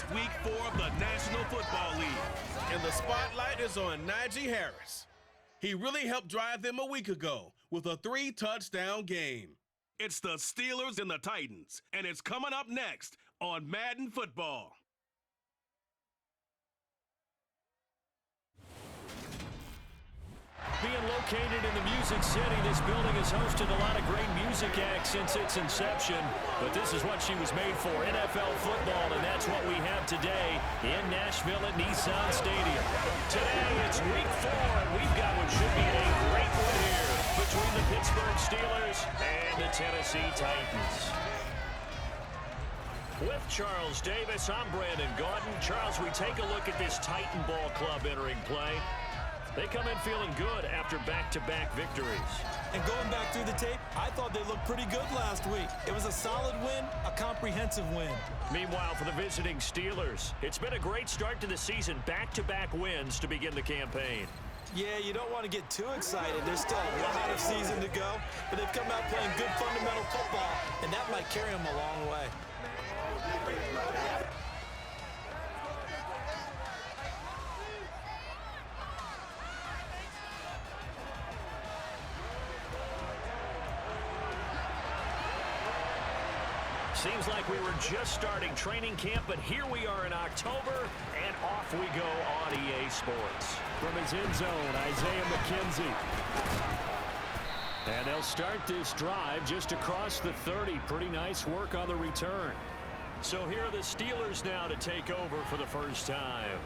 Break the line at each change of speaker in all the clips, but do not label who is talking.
It's Week 4 of the National Football League, and the spotlight is on Najee Harris. He really helped drive them a week ago with a 3-touchdown game. It's the Steelers and the Titans, and it's coming up next on Madden Football.
Being located in the Music City, this building has hosted a lot of great music acts since its inception. But this is what she was made for, NFL football, and that's what we have today in Nashville at Nissan Stadium. Today, it's Week 4, and we've got what should be a great one here between the Pittsburgh Steelers and the Tennessee Titans. With Charles Davis, I'm Brandon Gaudin. Charles, we take a look at this Titan Ball Club entering play. They come in feeling good after back-to-back victories.
And going back through the tape, I thought they looked pretty good last week. It was a solid win, a comprehensive win.
Meanwhile, for the visiting Steelers, it's been a great start to the season. Back-to-back wins to begin the campaign.
Yeah, you don't want to get too excited. There's still a lot of season to go, but they've come out playing good fundamental football, and that might carry them a long way.
Seems like we were just starting training camp, but here we are in October, and off we go on EA Sports. From his end zone, Isaiah McKenzie. And they'll start this drive just across the 30. Pretty nice work on the return. So here are the Steelers now to take over for the first time.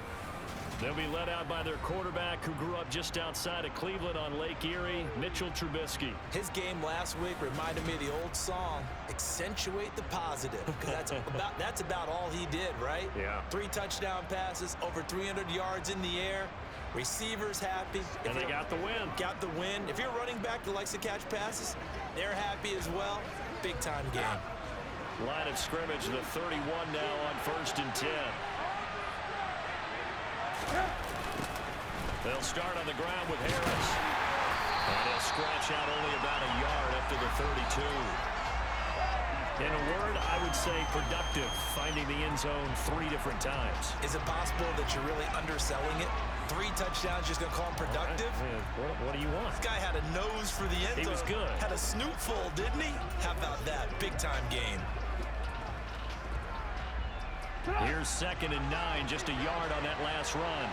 They'll be led out by their quarterback who grew up just outside of Cleveland on Lake Erie, Mitchell Trubisky.
His game last week reminded me of the old song, Accentuate the Positive, because that's about all he did, right?
Yeah.
3 touchdown passes, over 300 yards in the air, receivers happy.
And they got the win.
Got the win. If you're running back that likes to catch passes, they're happy as well. Big-time game.
Line of scrimmage, the 31 now on 1st and 10. They'll start on the ground with Harris. And he'll scratch out only about a yard up to the 32. In a word, I would say productive, finding the end zone 3 different times.
Is it possible that you're really underselling it? 3 touchdowns, just going to call him productive?
Right. What do you want?
This guy had a nose for the end zone.
He was good.
Had a snoot full, didn't he? How about that? Big-time game.
Here's 2nd and 9, just a yard on that last run.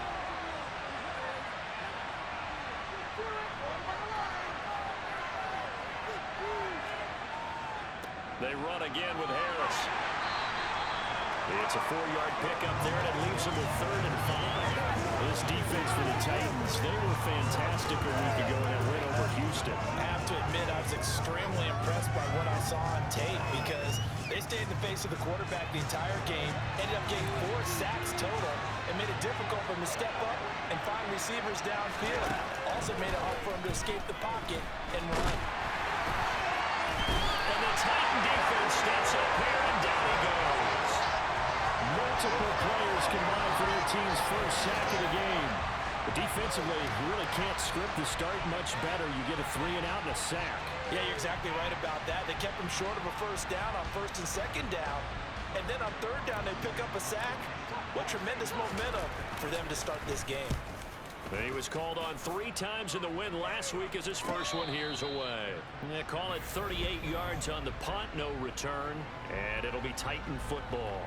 They run again with Harris. It's a 4-yard pickup there, and it leaves them with 3rd and 5. This defense for the Titans, they were fantastic a week ago in that win over Houston.
I have to admit, I was extremely impressed by what I saw on tape because they stayed in the face of the quarterback the entire game, ended up getting 4 sacks total, and made it difficult for him to step up and find receivers downfield. Also made it hard for him to escape the pocket and run.
And the Titan defense steps up here, and down he goes. Multiple players combined for their team's first sack of the game. But defensively, you really can't script the start much better. You get a 3 and out and a sack.
Yeah, you're exactly right about that. They kept him short of a first down on 1st and 2nd down. And then on 3rd down, they pick up a sack. What tremendous momentum for them to start this game.
He was called on 3 times in the win last week as his first one here's away. They call it 38 yards on the punt, no return, and it'll be Titan football.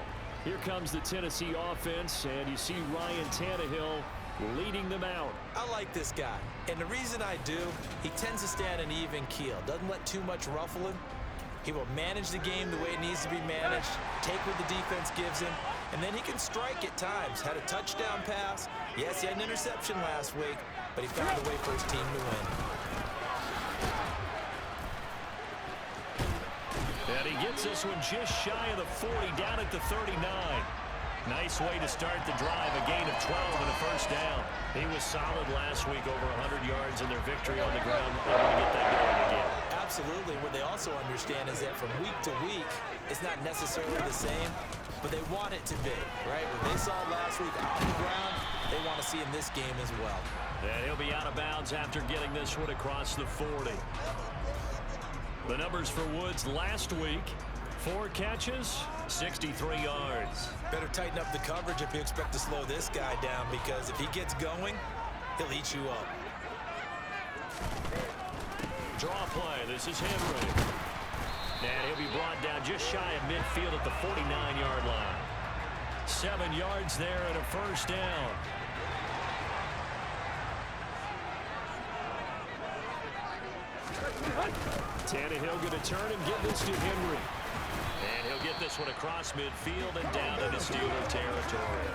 Here comes the Tennessee offense, and you see Ryan Tannehill leading them out.
I like this guy, and the reason I do, he tends to stand an even keel, doesn't let too much ruffle him. He will manage the game the way it needs to be managed, take what the defense gives him, and then he can strike at times. Had a touchdown pass. Yes, he had an interception last week, but he found a way for his team to win.
And he gets this one just shy of the 40, down at the 39. Nice way to start the drive, a gain of 12 and a first down. He was solid last week, over 100 yards in their victory on the ground. They're going to get that going again.
Absolutely. What they also understand is that from week to week, it's not necessarily the same, but they want it to be, right? What they saw last week on the ground, they want to see in this game as well.
And he'll be out of bounds after getting this one across the 40. The numbers for Woods last week: 4 catches, 63 yards.
Better tighten up the coverage if you expect to slow this guy down, because if he gets going, he'll eat you up.
Draw play. This is Henry. And he'll be brought down just shy of midfield at the 49-yard line. 7 yards there and a first down. Tannehill going to turn and give this to Henry. And he'll get this one across midfield and down into Steeler territory.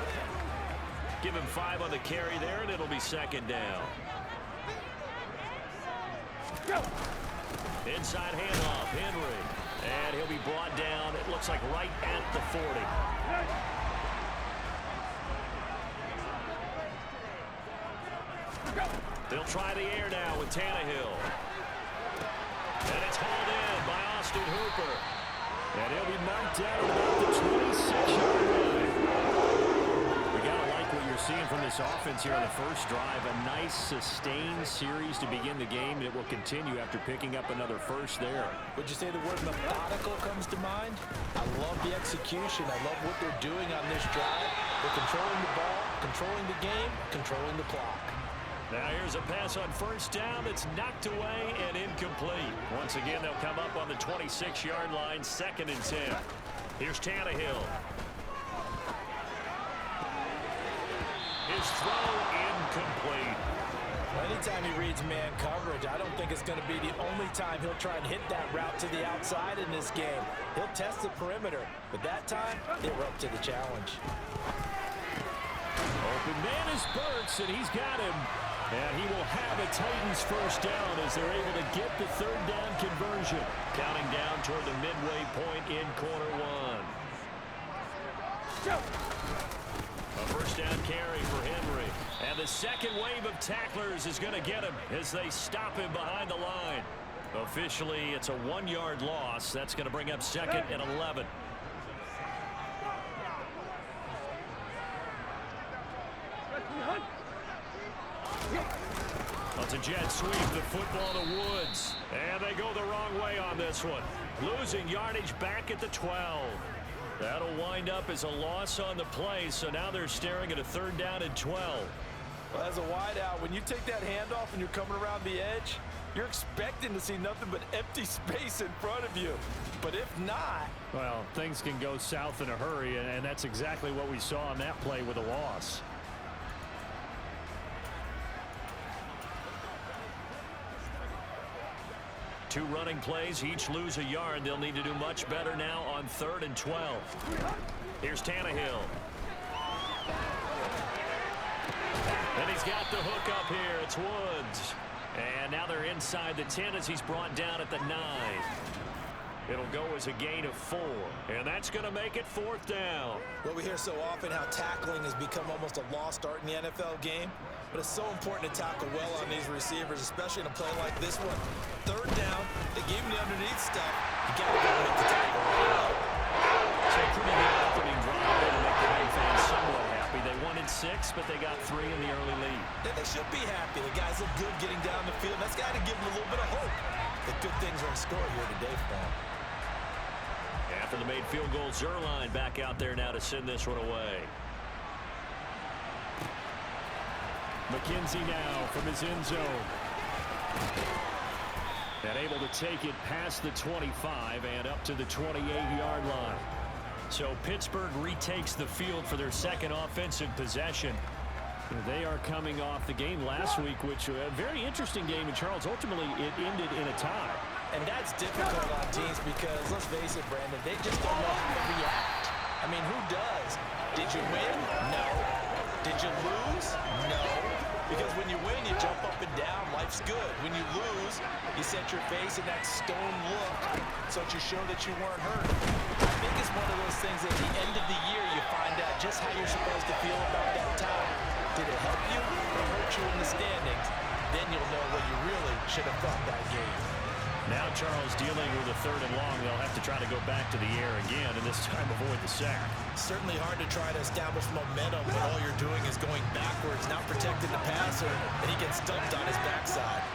Give him 5 on the carry there, and it'll be second down. Inside handoff, Henry. And he'll be brought down, it looks like right at the 40. They'll try the air now with Tannehill. And it's hauled in by Austin Hooper. And he'll be marked down at about the 26-yard line. We got to like what you're seeing from this offense here in the first drive. A nice, sustained series to begin the game, and it will continue after picking up another first there.
Would you say the word methodical comes to mind? I love the execution. I love what they're doing on this drive. They're controlling the ball, controlling the game, controlling the clock.
Now here's a pass on first down that's knocked away and incomplete. Once again, they'll come up on the 26-yard line, 2nd and 10. Here's Tannehill. His throw incomplete.
Anytime he reads man coverage, I don't think it's going to be the only time he'll try and hit that route to the outside in this game. He'll test the perimeter, but that time, they were up to the challenge.
Open man is Burks, and he's got him. And he will have a Titans first down as they're able to get the 3rd down conversion. Counting down toward the midway point in quarter 1. A first down carry for Henry. And the second wave of tacklers is going to get him as they stop him behind the line. Officially, it's a 1-yard loss. That's going to bring up 2nd and 11. It's a jet sweep, the football to Woods. And they go the wrong way on this one. Losing yardage back at the 12. That'll wind up as a loss on the play, so now they're staring at a 3rd down and 12.
Well, as a wideout, when you take that handoff and you're coming around the edge, you're expecting to see nothing but empty space in front of you. But if not...
Well, things can go south in a hurry, and that's exactly what we saw on that play with a loss. Two running plays, each lose a yard. They'll need to do much better now on 3rd and 12. Here's Tannehill. And he's got the hook up here. It's Woods. And now they're inside the 10 as he's brought down at the 9. It'll go as a gain of 4. And that's going to make it 4th down.
Well, we hear so often how tackling has become almost a lost art in the NFL game. But it's so important to tackle well on these receivers, especially in a play like this one. 3rd down, they gave him the underneath stuff. You got to go and make the tackle.
So pretty good opening drive to make the home fans somewhat happy. They wanted 6, but they got 3 in the early lead.
Then they should be happy. The guys look good getting down the field. That's got to give them a little bit of hope that good things are in store here today for them.
After the made field goal, Zerline back out there now to send this one away. McKenzie now from his end zone. And able to take it past the 25 and up to the 28-yard line. So Pittsburgh retakes the field for their 2nd offensive possession. They are coming off the game last week, which was a very interesting game. And Charles, ultimately, it ended in a tie.
And that's difficult on teams because, let's face it, Brandon, they just don't know how to react. I mean, who does? Did you win? No. Did you lose? No. Because when you win, you jump up and down. Life's good. When you lose, you set your face in that stone look so that you show that you weren't hurt. I think it's one of those things at the end of the year you find out just how you're supposed to feel about that tie. Did it help you or hurt you in the standings? Then you'll know what you really should have thought that game.
Now Charles dealing with a 3rd and long. They'll have to try to go back to the air again, and this time avoid the sack.
Certainly hard to try to establish momentum when all you're doing is going backwards, not protecting the passer, and he gets stumped on his backside.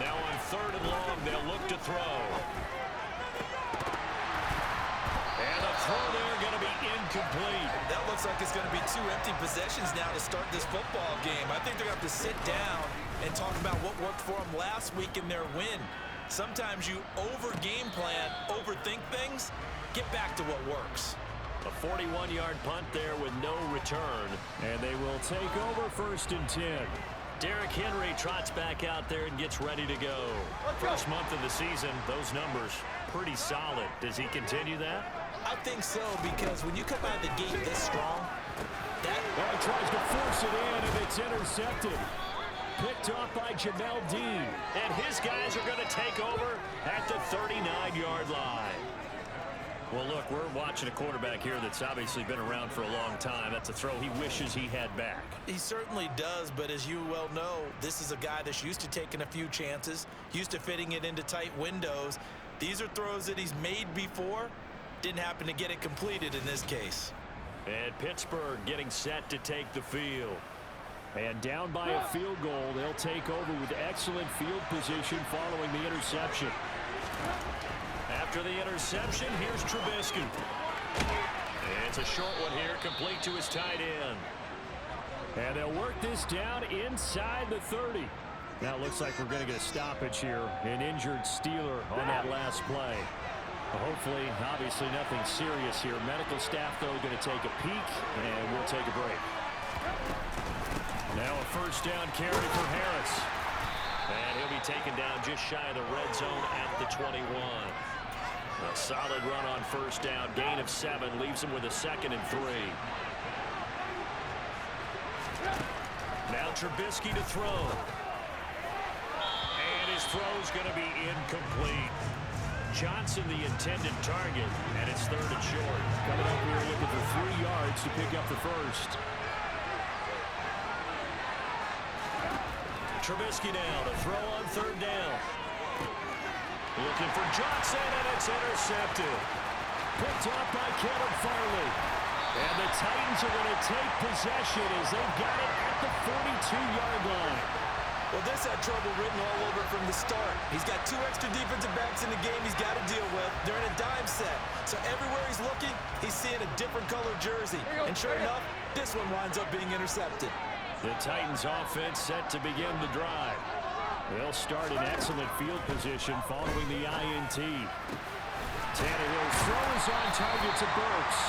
Now on 3rd and long They'll look to throw. And the throw there going to be incomplete.
That looks like it's going to be 2 empty possessions now to start this football game. I think they're going to have to sit down and talk about what worked for them last week in their win. Sometimes you over-game plan, overthink things. Get back to what works.
A 41-yard punt there with no return.
And they will take over 1st and 10.
Derrick Henry trots back out there and gets ready to go. First month of the season, those numbers pretty solid. Does he continue that?
I think so, because when you come out of the gate this strong,
he tries to force it in, and it's intercepted. Picked off by Jamel Dean.
And his guys are going to take over at the 39-yard line. Well, look, we're watching a quarterback here that's obviously been around for a long time. That's a throw he wishes he had back.
He certainly does, but as you well know, this is a guy that's used to taking a few chances, used to fitting it into tight windows. These are throws that he's made before. Didn't happen to get it completed in this case.
And Pittsburgh getting set to take the field.
And down by a field goal, they'll take over with excellent field position following the interception.
After the interception, here's Trubisky. It's a short one here, complete to his tight end.
And they'll work this down inside the 30. Now it looks like we're going to get a stoppage here. An injured Steeler on that last play. Hopefully, obviously nothing serious here. Medical staff, though, going to take a peek, and we'll take a break.
Now a first down carry for Harris. And he'll be taken down just shy of the red zone at the 21. A solid run on first down. Gain of 7 leaves him with a 2nd and 3. Now Trubisky to throw. And his throw's going to be incomplete. Johnson the intended target, and it's 3rd and short.
Coming up here looking for 3 yards to pick up the first.
Trubisky now to throw on 3rd down. Looking for Johnson, and it's intercepted.
Picked off by Kevin Farley. And the Titans are going to take possession as they've got it at the 42-yard line.
Well, this had trouble written all over from the start. He's got 2 extra defensive backs in the game he's got to deal with. They're in a dime set. So everywhere he's looking, he's seeing a different color jersey. And sure enough, this one winds up being intercepted.
The Titans offense set to begin the drive.
They'll start in excellent field position following the INT. Tannehill's throw is on target to Burks.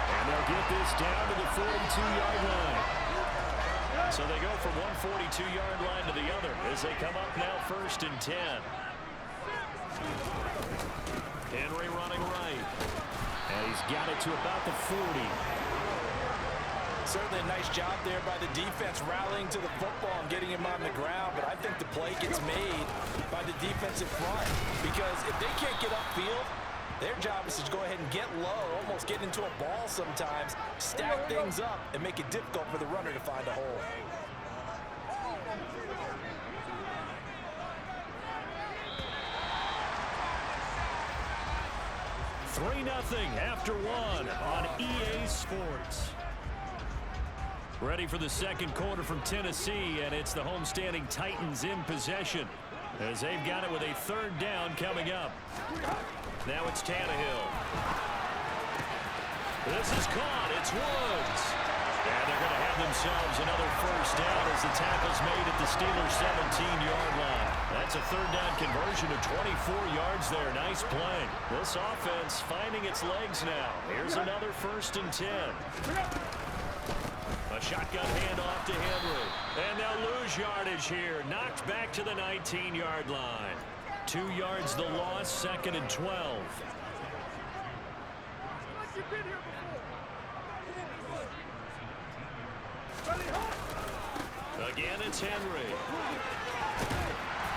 And they'll get this down to the 42-yard line.
So they go from one 42-yard line to the other as they come up now 1st and 10. Henry running right.
And he's got it to about the 40.
Certainly a nice job there by the defense rallying to the football and getting him on the ground, but I think the play gets made by the defensive front because if they can't get upfield, their job is to go ahead and get low, almost get into a ball sometimes, stack things up, and make it difficult for the runner to find a hole.
Nothing after 1 on EA Sports. Ready for the second quarter from Tennessee, and it's the homestanding Titans in possession as they've got it with a 3rd down coming up. Now it's Tannehill. This is caught. It's Woods. And they're going to have themselves another first down as the tackle's made at the Steelers' 17-yard line. That's a 3rd down conversion of 24 yards there. Nice play. This offense finding its legs now. Here's another 1st and 10. A shotgun handoff to Henry. And they'll lose yardage here. Knocked back to the 19-yard line. 2 yards the loss, 2nd and 12. Again, it's Henry.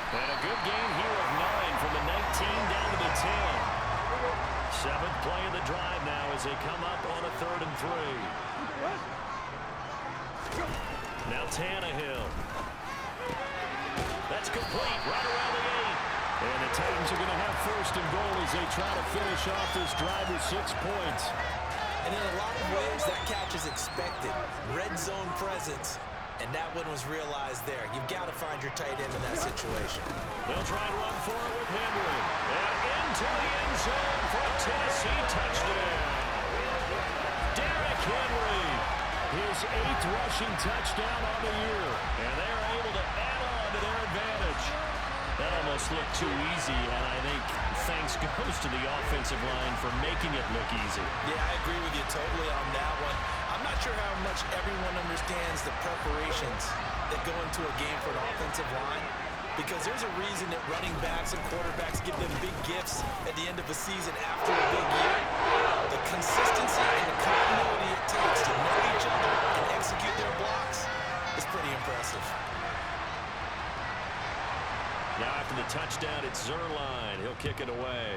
And a good gain here of 9 from the 19 down to the 10. 7th play of the drive now as they come up on a 3rd and 3. Now Tannehill. That's complete right around the 8.
And the Titans are going to have 1st and goal as they try to finish off this drive with 6 points.
And in a lot of ways, that catch is expected. Red zone presence. And that one was realized there. You've got to find your tight end in that situation.
They'll try and run for it with Henry. And into the end zone for a Tennessee touchdown. Derrick Henry, his 8th rushing touchdown on the year. And they're able to add on to their advantage. That almost looked too easy, and I think thanks goes to the offensive line for making it look easy.
Yeah, I agree with you totally on that one. I'm not sure how much everyone understands the preparations that go into a game for an offensive line, because there's a reason that running backs and quarterbacks give them big gifts at the end of a season after a big year. The consistency and the continuity it takes to know each other and execute their blocks is pretty impressive.
Now after the touchdown, it's Zerline. He'll kick it away.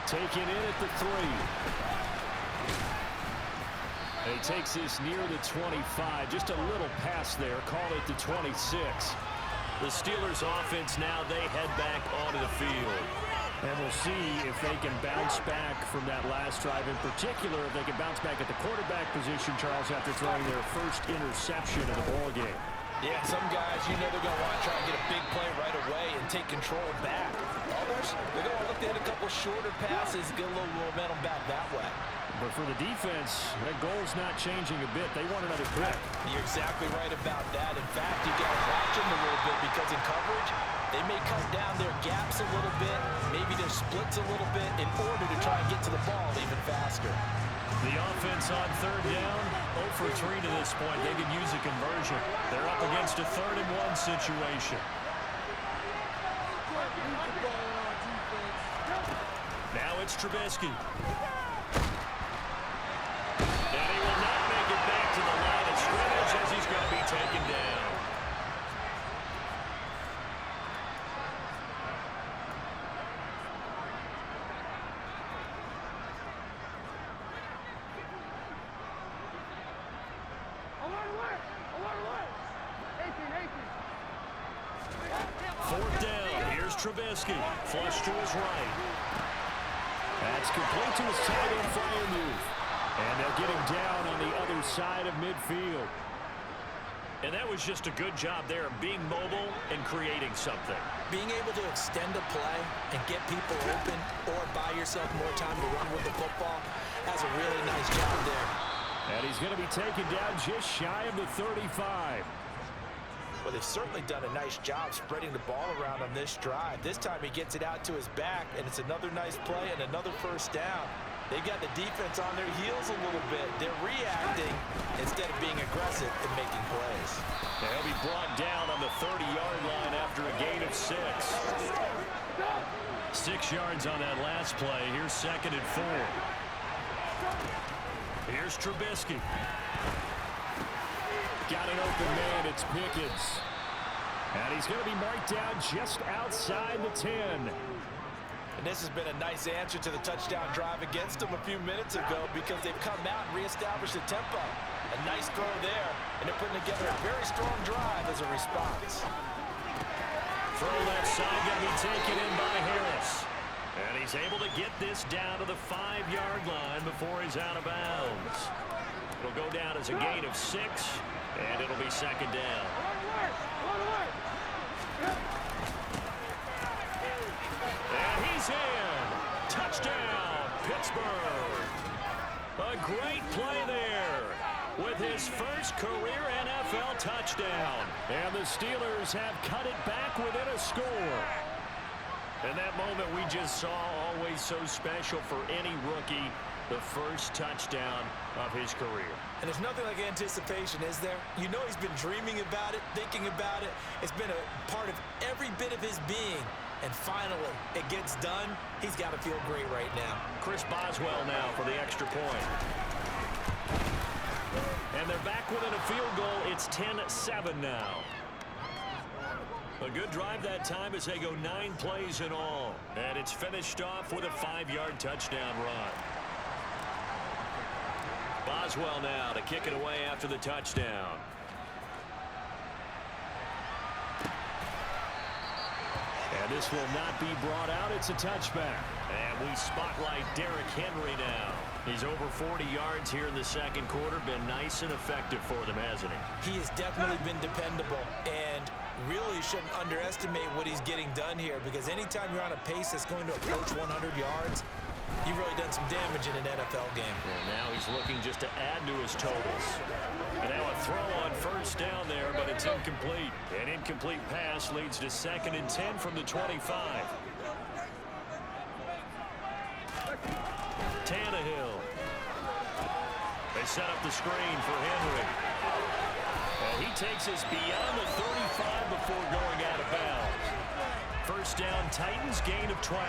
Taken in at the 3. And he takes this near the 25. Just a little pass there. Call it the 26.
The Steelers offense now, they head back onto the field.
And we'll see if they can bounce back from that last drive. In particular, if they can bounce back at the quarterback position, Charles, after throwing their first interception of the ballgame.
Yeah, some guys, you know they're going to want to try and get a big play right away and take control back. Others, they're going to look to hit a couple shorter passes, get a little momentum back that way.
But for the defense, that goal's not changing a bit. They want another pick.
You're exactly right about that. In fact, you got to watch them a little bit, because in coverage, they may cut down their gaps a little bit, maybe their splits a little bit, in order to try and get to the ball even faster.
The offense on 3rd down, 0 for 3 to this point. They could use a conversion. They're up against a 3rd and 1 situation. Now it's Trubisky. And he will not make it back to the line of scrimmage, as he's going to be taken down. Trubisky, flush to his right.
That's complete to his tight end Freiermuth. And they'll get him down on the other side of midfield.
And that was just a good job there of being mobile and creating something.
Being able to extend a play and get people open, or buy yourself more time to run with the football, that's a really nice job there.
And he's going to be taken down just shy of the 35.
Well, they've certainly done a nice job spreading the ball around on this drive. This time he gets it out to his back, and it's another nice play and another first down. They've got the defense on their heels a little bit. They're reacting instead of being aggressive and making plays.
They'll be brought down on the 30-yard line after a gain of 6. 6 yards on that last play. Here's 2nd and 4. Here's Trubisky.
Got an open man, it's Pickens. And he's going to be marked down just outside the 10.
And this has been a nice answer to the touchdown drive against them a few minutes ago, because they've come out and reestablished the tempo. A nice throw there, and they're putting together a very strong drive as a response.
Throw left side going to be taken in by Harris. And he's able to get this down to the 5-yard line before he's out of bounds. It'll go down as a gain of 6. And it'll be 2nd down. And he's in. Touchdown, Pittsburgh. A great play there with his first career NFL touchdown.
And the Steelers have cut it back within a score.
And that moment we just saw, always so special for any rookie. The first touchdown of his career.
And there's nothing like anticipation, is there? You know he's been dreaming about it, thinking about it. It's been a part of every bit of his being. And finally, it gets done. He's got to feel great right now.
Chris Boswell now for the extra point. And they're back within a field goal. It's 10-7 now. A good drive that time as they go 9 plays in all. And it's finished off with a 5-yard touchdown run. Boswell now to kick it away after the touchdown.
And this will not be brought out. It's a touchback.
And we spotlight Derrick Henry now. He's over 40 yards here in the second quarter. Been nice and effective for them, hasn't he?
He has definitely been dependable, and really shouldn't underestimate what he's getting done here, because anytime you're on a pace that's going to approach 100 yards, you've really done some damage in an NFL game.
And now he's looking just to add to his totals. And now a throw on first down there, but it's incomplete. An incomplete pass leads to 2nd and 10 from the 25. Tannehill. They set up the screen for Henry. And he takes us beyond the 35 before going out of bounds. First down, Titans, gain of 12.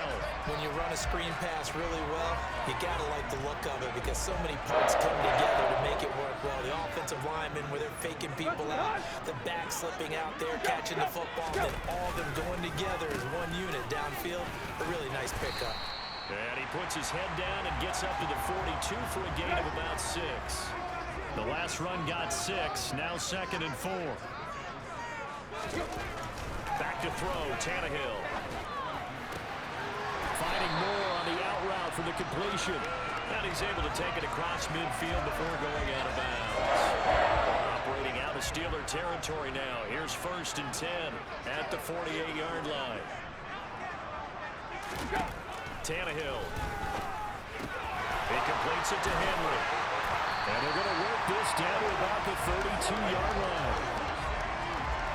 When you run a screen pass really well, you got to like the look of it, because so many parts come together to make it work well. The offensive linemen, where they're faking people out, the back slipping out there, catching the football, then all of them going together as one unit downfield. A really nice pickup.
And he puts his head down and gets up to the 42 for a gain of about 6. The last run got 6, now 2nd and 4. Back to throw, Tannehill. Finding more on the out route for the completion. And he's able to take it across midfield before going out of bounds. Operating out of Steeler territory now. Here's 1st and 10 at the 48-yard line. Tannehill. He completes it to Henry. And they're going to work this down to about the 32-yard line.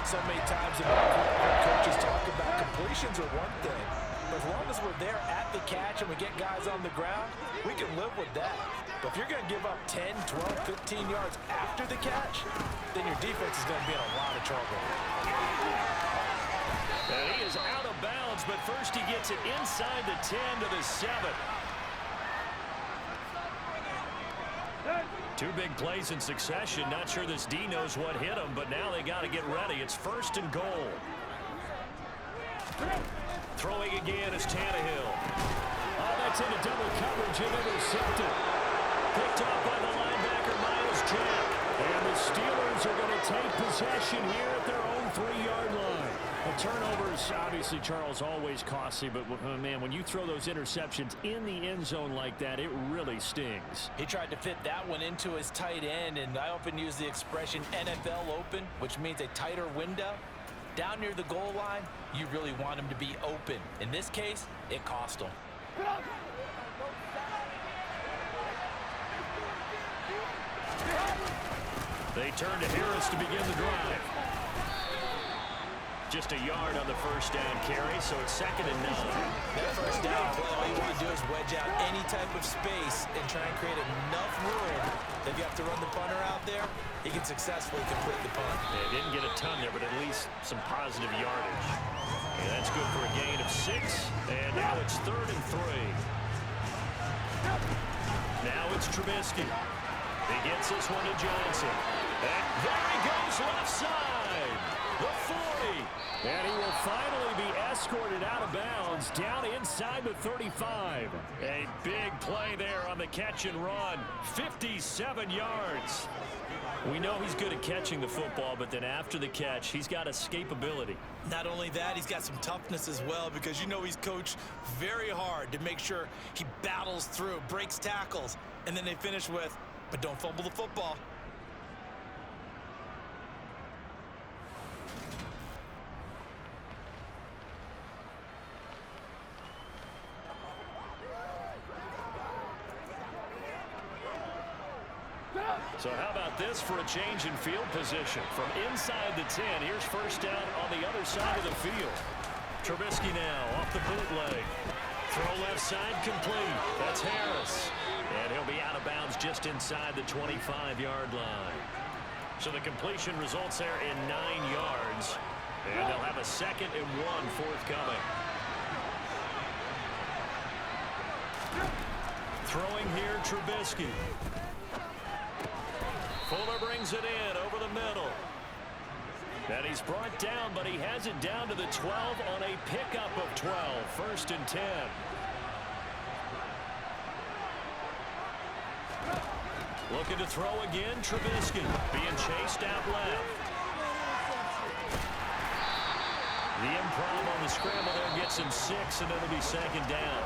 So many times coaches talk about completions are one thing, but as long as we're there at the catch and we get guys on the ground, we can live with that. But if you're going to give up 10, 12, 15 yards after the catch, then your defense is going to be in a lot of trouble.
And he is out of bounds, but first he gets it inside the 10 to the 7. 2 big plays in succession. Not sure this D knows what hit him, but now they got to get ready. It's 1st and goal. Throwing again is Tannehill.
Oh, that's into double coverage and intercepted.
Picked off by the linebacker, Miles Jack.
And the Steelers are going to take possession here at their own 3-yard line. The turnovers, obviously, Charles, always costly, but, man, when you throw those interceptions in the end zone like that, it really stings.
He tried to fit that one into his tight end, and I often use the expression NFL open, which means a tighter window. Down near the goal line, you really want him to be open. In this case, it cost him.
They turn to Harris to begin the drive. Just a yard on the first down carry, so it's 2nd and 9.
That first down play, all you want to do is wedge out any type of space and try and create enough room that if you have to run the punter out there, he can successfully complete the punt.
Yeah, didn't get a ton there, but at least some positive yardage. And that's good for a gain of 6, and now it's 3rd and 3. Now it's Trubisky. He gets this one to Johnson. And there he goes left side. The 40.
And he will finally be escorted out of bounds down inside the 35.
A big play there on the catch and run. 57 yards. We know he's good at catching the football, but then after the catch, he's got escapability.
Not only that, he's got some toughness as well, because you know he's coached very hard to make sure he battles through, breaks tackles, and then they finish with, but don't fumble the football.
So how about this for a change in field position? From inside the 10, here's first down on the other side of the field. Trubisky now off the bootleg. Throw left side complete. That's Harris. And he'll be out of bounds just inside the 25-yard line. So the completion results there in 9 yards. And they'll have a 2nd and 1 forthcoming. Throwing here, Trubisky. Fuller brings it in over the middle. And he's brought down, but he has it down to the 12 on a pickup of 12. 1st and 10. Looking to throw again, Trubisky. Being chased out left. The improv on the scramble there gets him 6, and it'll be 2nd down.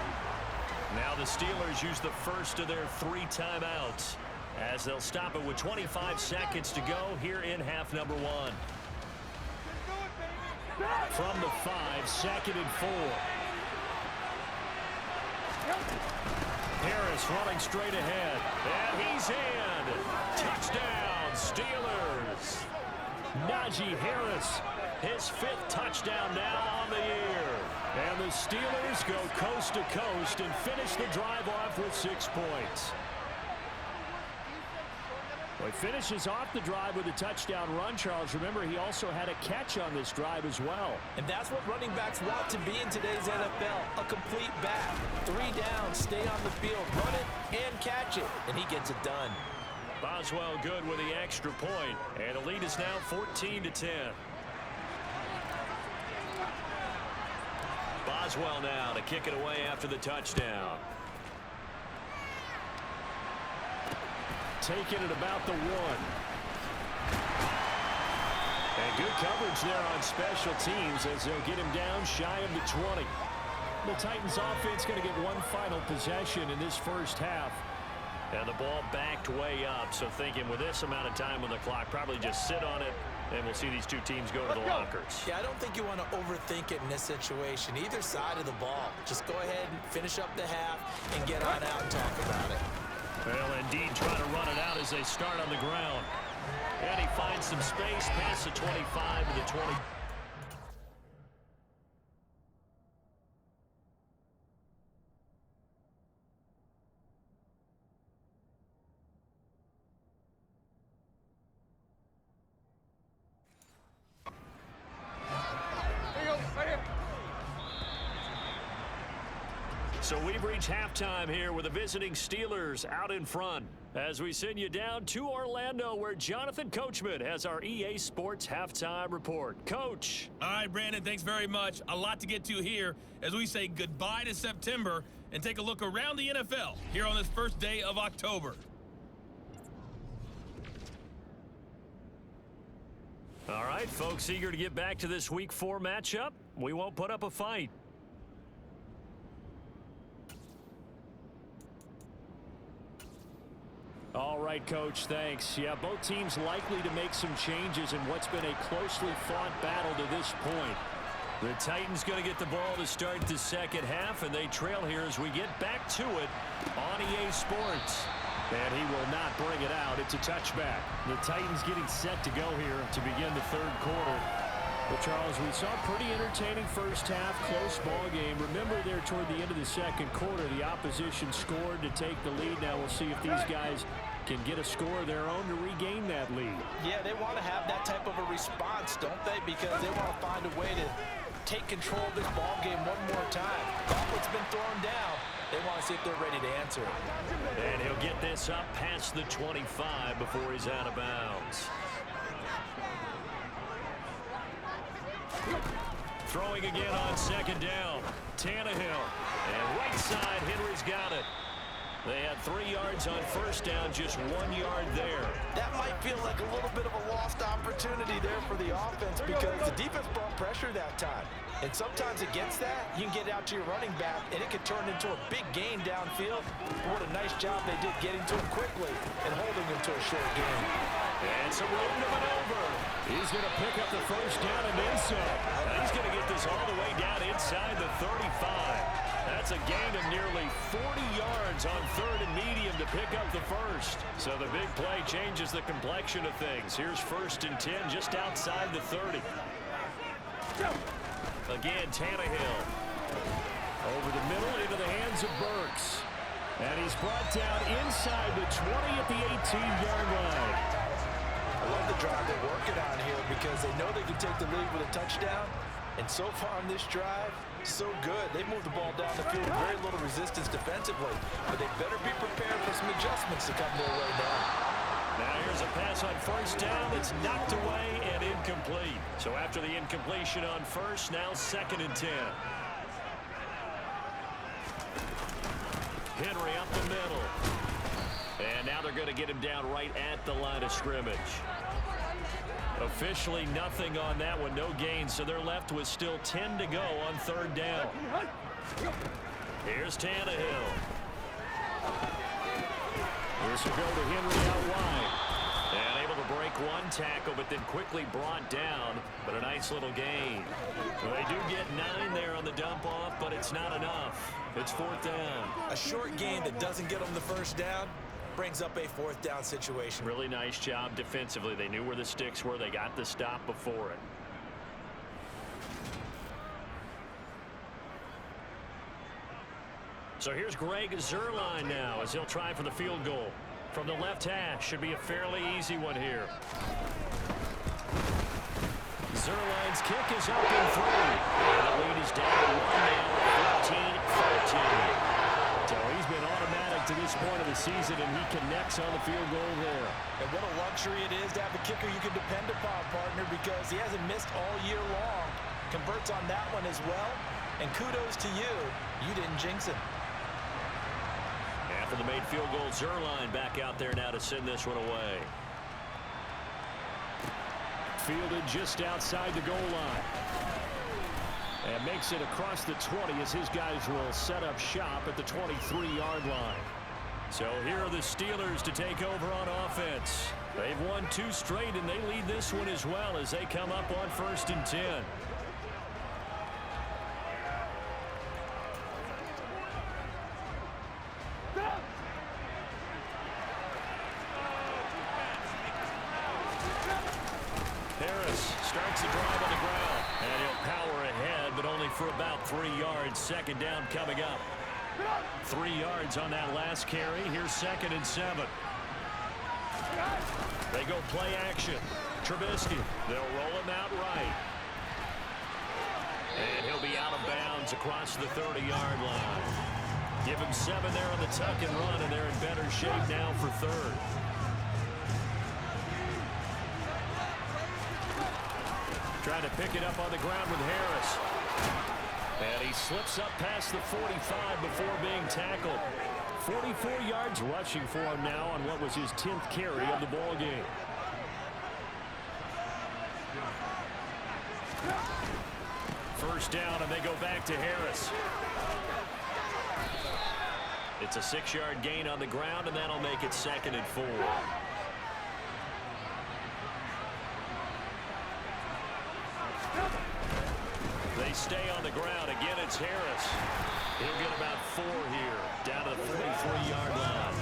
Now the Steelers use the first of their 3 timeouts as they'll stop it with 25 seconds to go here in half number 1. From the 5, 2nd and 4. Harris running straight ahead. And he's in. Touchdown, Steelers. Najee Harris, his 5th touchdown now on the year. And the Steelers go coast to coast and finish the drive off with 6 points. Well, he finishes off the drive with a touchdown run, Charles. Remember, he also had a catch on this drive as well. And that's what running backs want to be in today's NFL, a complete back. 3 down, stay on the field, run it, and catch it. And he gets it done. Boswell good with the extra point, and the lead is now 14-10. Boswell now to kick it away after the touchdown. Taking it about the 1. And good coverage there on special teams as they'll get him down shy of the 20. The Titans offense going to get one final possession in this first half. And the ball backed way up, so thinking with this amount of time on the clock, probably just sit on it, and we'll see these two teams go to the lockers. Yeah, I don't think you want to overthink it in this situation, either side of the ball. Just go ahead and finish up the half and get on out and talk about it. Well, indeed, trying to run it out as they start on the ground. And he finds some space past the 25 to the 20. So we've reached halftime here with the visiting Steelers out in front as we send you down to Orlando where Jonathan Coachman has our EA Sports halftime report. Coach.
All right, Brandon, thanks very much. A lot to get to here as we say goodbye to September and take a look around the NFL here on this first day of October.
All right, folks, eager to get back to this Week 4 matchup. We won't put up a fight. All right, Coach, thanks. Yeah, both teams likely to make some changes in what's been a closely fought battle to this point. The Titans going to get the ball to start the second half, and they trail here as we get back to it on EA Sports. And he will not bring it out. It's a touchback. The Titans getting set to go here to begin the third quarter. Well, Charles, we saw a pretty entertaining first half, close ball game. Remember there toward the end of the second quarter, the opposition scored to take the lead. Now we'll see if these guys can get a score of their own to regain that lead. Yeah, they want to have that type of a response, don't they? Because they want to find a way to take control of this ball game one more time. Gauntlet's been thrown down. They want to see if they're ready to answer it. And he'll get this up past the 25 before he's out of bounds. Throwing again on second down. Tannehill. And right side, Henry's got it. They had 3 yards on first down, just 1 yard there. That might feel like a little bit of a lost opportunity there for the offense because the defense brought pressure that time. And sometimes against that, you can get out to your running back, and it can turn into a big gain downfield. What a nice job they did getting to him quickly and holding him to a short gain. And some room to maneuver. He's going to pick up the first down and then some. He's going to get this all the way down inside the 35. That's a gain of nearly 40 yards on third and medium to pick up the first. So the big play changes the complexion of things. Here's 1st and 10 just outside the 30. Again, Tannehill. Over the middle into the hands of Burks. And he's brought down inside the 20 at the 18-yard line. I love the drive they're working on here because they know they can take the lead with a touchdown. And so far on this drive, so good. They moved the ball down the field with very little resistance defensively. But they better be prepared for some adjustments to come their way now. Now here's a pass on first down that's knocked away and incomplete. So after the incompletion on first, now 2nd and 10. Henry up the middle. And now they're going to get him down right at the line of scrimmage. Officially nothing on that one, no gain, so they're left with still 10 to go on third down. Here's Tannehill. This will go to Henry out wide. And able to break one tackle, but then quickly brought down. But a nice little gain. Well, they do get 9 there on the dump-off, but it's not enough. It's 4th down.
A short gain that doesn't get them the first down brings up a 4th down situation.
Really nice job defensively. They knew where the sticks were. They got the stop before it. So here's Greg Zuerlein now as he'll try for the field goal. From the left hash, should be a fairly easy one here. Zuerlein's kick is up in 3. And the lead is down to 1 now, 14-14. So he's been automatic to this point of the season, and he connects on the field goal there.
And what a luxury it is to have a kicker you can depend upon, partner, because he hasn't missed all year long. Converts on that one as well. And kudos to you. You didn't jinx him.
After the made field goal, Zuerlein back out there now to send this one away.
Fielded just outside the goal line. And makes it across the 20 as his guys will set up shop at the 23-yard line.
So here are the Steelers to take over on offense. They've won 2 straight, and they lead this one as well as they come up on 1st and 10. Starts the drive on the ground, and he'll power ahead, but only for about 3 yards. 2nd down coming up. 3 yards on that last carry. Here's 2nd and 7. They go play action. Trubisky, they'll roll him out right. And he'll be out of bounds across the 30-yard line. Give him 7 there on the tuck and run, and they're in better shape now for 3rd. Trying to pick it up on the ground with Harris. And he slips up past the 45 before being tackled. 44 yards rushing for him now on what was his 10th carry of the ball game. First down, and they go back to Harris. It's a 6-yard gain on the ground, and that'll make it 2nd and 4. They stay on the ground. Again, it's Harris. He'll get about 4 here, down to the 43-yard line.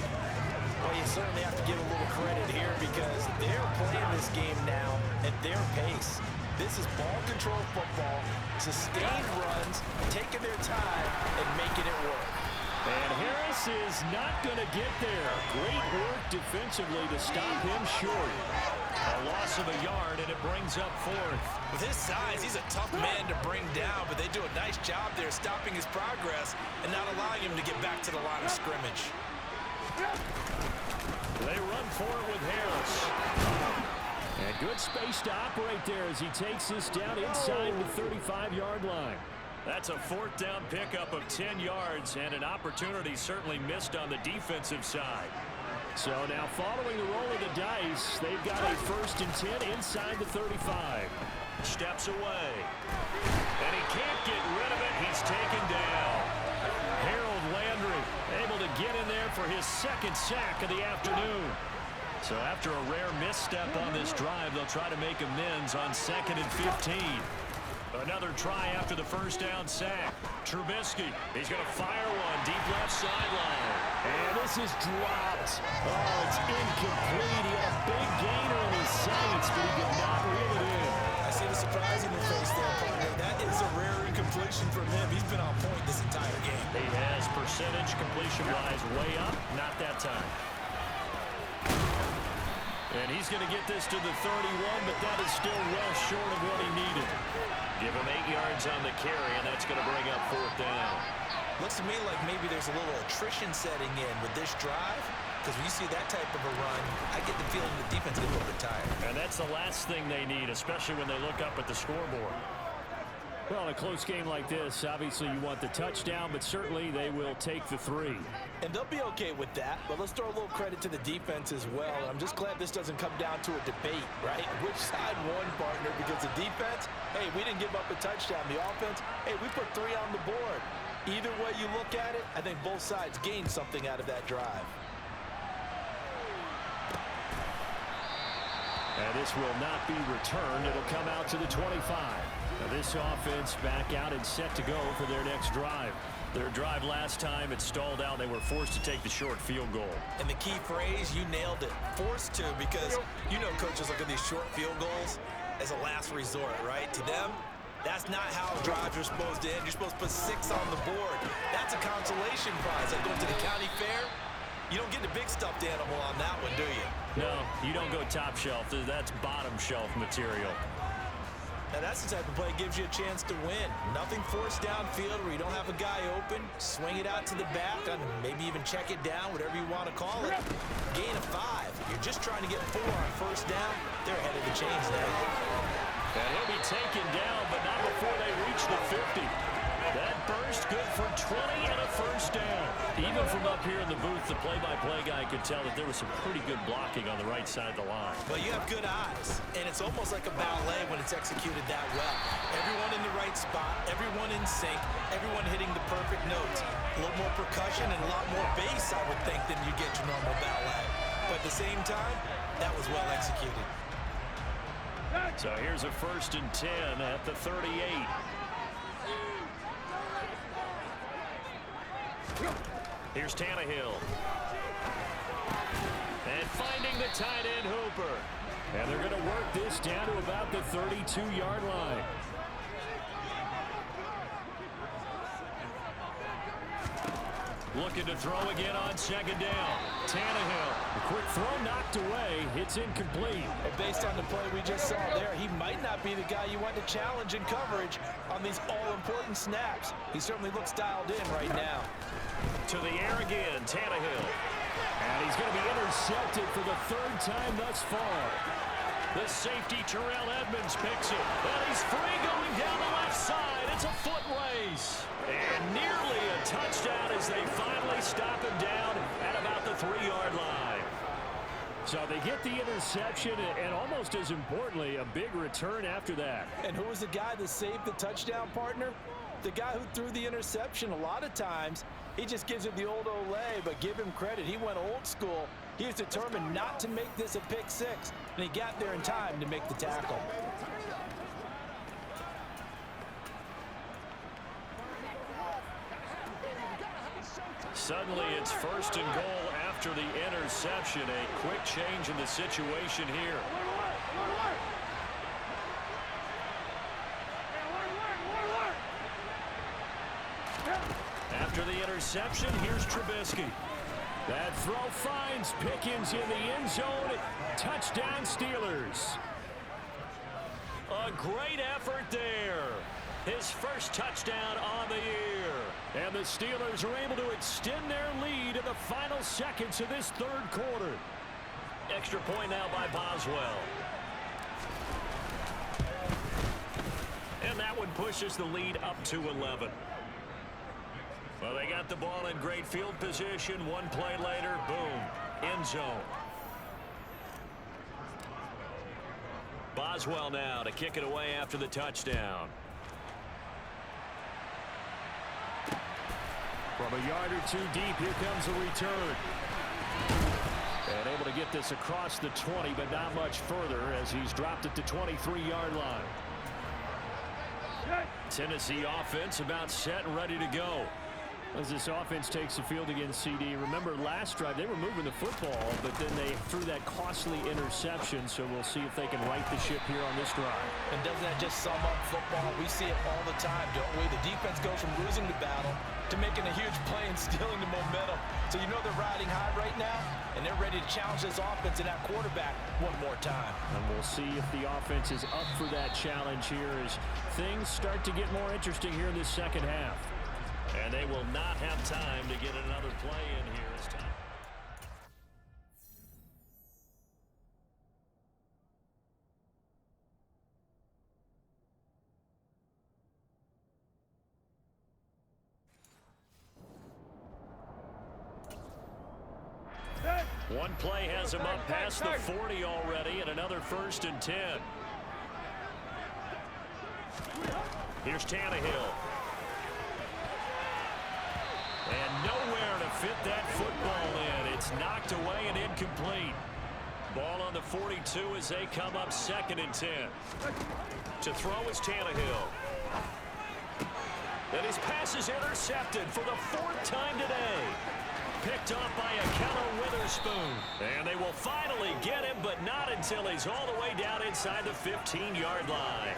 Well, you certainly have to give a little credit here because they're playing this game now at their pace. This is ball control football, sustained runs, taking their time, and making it work.
And Harris is not going to get there. Great work defensively to stop him short.
A loss of a yard, and it brings up 4th.
With his size, he's a tough man to bring down, but they do a nice job there stopping his progress and not allowing him to get back to the line of scrimmage.
They run for it with Harris.
And good space to operate there as he takes this down inside the 35-yard line.
That's a 4th down pickup of 10 yards, and an opportunity certainly missed on the defensive side.
So now following the roll of the dice, they've got a 1st and 10 inside the 35.
Steps away. And he can't get rid of it. He's taken down. Harold Landry able to get in there for his 2nd sack of the afternoon. So after a rare misstep on this drive, they'll try to make amends on 2nd and 15. Another try after the 1st down sack. Trubisky, he's going to fire one deep left sideline.
And this is dropped. Oh, it's incomplete. He had a big gainer in his sights, but he did not reel it in.
I see the surprise in your face there, partner. That is a rare incompletion from him. He's been on point this entire game.
He has percentage completion-wise way up. Not that time. And he's going to get this to the 31, but that is still well short of what he needed. Give him 8 yards on the carry, and that's going to bring up 4th down.
Looks to me like maybe there's a little attrition setting in with this drive, because when you see that type of a run, I get the feeling the defense gets a little bit tired.
And that's the last thing they need, especially when they look up at the scoreboard.
Well, in a close game like this, obviously you want the touchdown, but certainly they will take the 3.
And they'll be okay with that, but let's throw a little credit to the defense as well. And I'm just glad this doesn't come down to a debate, right? Which side won, partner? Because the defense, hey, we didn't give up a touchdown. The offense, hey, we put 3 on the board. Either way you look at it, I think both sides gained something out of that drive.
And this will not be returned. It'll come out to the 25. Now this offense back out and set to go for their next drive. Their drive last time, it stalled out. They were forced to take the short field goal.
And the key phrase, you nailed it. Forced to, because you know coaches look at these short field goals as a last resort, right? To them, that's not how drives are supposed to end. You're supposed to put 6 on the board. That's a consolation prize. Like going to the county fair, you don't get the big stuffed animal on that one, do you?
No, you don't go top shelf. That's bottom shelf material.
Now that's the type of play that gives you a chance to win. Nothing forced downfield where you don't have a guy open. Swing it out to the back, and maybe even check it down, whatever you want to call it. Gain of 5. You're just trying to get 4 on first down. They're ahead of the chains now.
And he'll be taken down, but not before they reach the 50. That burst good for 20 and a first down. Even from up here in the booth, the play-by-play guy could tell that there was some pretty good blocking on the right side of the line.
Well, you have good eyes, and it's almost like a ballet when it's executed that well. Everyone in the right spot, everyone in sync, everyone hitting the perfect notes. A little more percussion and a lot more bass, I would think, than you get your normal ballet. But at the same time, that was well executed.
So here's a 1st and 10 at the 38. Here's Tannehill. And finding the tight end Hooper. And they're going to work this down to about the 32-yard line. Looking to throw again on 2nd down. Tannehill. A quick throw knocked away. It's incomplete.
And based on the play we just saw there, he might not be the guy you want to challenge in coverage on these all-important snaps. He certainly looks dialed in right now.
To the air again, Tannehill. And he's going to be intercepted for the 3rd time thus far. The safety, Terrell Edmonds, picks it. And he's free going down the left side. It's a foot race. And nearly a touchdown as they finally stop him down at about the 3-yard line. So they get the interception, and almost as importantly, a big return after that.
And who was the guy that saved the touchdown, partner? The guy who threw the interception. A lot of times, he just gives it the old Olay, but give him credit. He went old school. He was determined not to make this a pick 6, and he got there in time to make the tackle.
Suddenly, it's 1st and goal after the interception. A quick change in the situation here. After the interception, here's Trubisky. That throw finds Pickens in the end zone. Touchdown, Steelers. A great effort there. His first touchdown on the year. And the Steelers are able to extend their lead in the final seconds of this 3rd quarter. Extra point now by Boswell. And that one pushes the lead up to 11. Well, they got the ball in great field position. One play later, boom, end zone. Boswell now to kick it away after the touchdown. From a yard or 2 deep, here comes a return. And able to get this across the 20, but not much further as he's dropped it to 23-yard line. Tennessee offense about set and ready to go. As this offense takes the field against CD. Remember last drive they were moving the football, but then they threw that costly interception, so we'll see if they can right the ship here on this drive.
And doesn't that just sum up football? We see it all the time, don't we? The defense goes from losing the battle to making a huge play and stealing the momentum. So you know they're riding high right now, and they're ready to challenge this offense and that quarterback one more time.
And we'll see if the offense is up for that challenge here as things start to get more interesting here in this 2nd half. And they will not have time to get another play in here as time.
One play has him up past the 40 already, and another 1st and 10. Here's Tannehill. And nowhere to fit that football in. It's knocked away and incomplete. Ball on the 42 as they come up 2nd and 10. To throw is Tannehill. And his pass is intercepted for the 4th time today. Picked off by Akello Witherspoon. And they will finally get him, but not until he's all the way down inside the 15-yard line.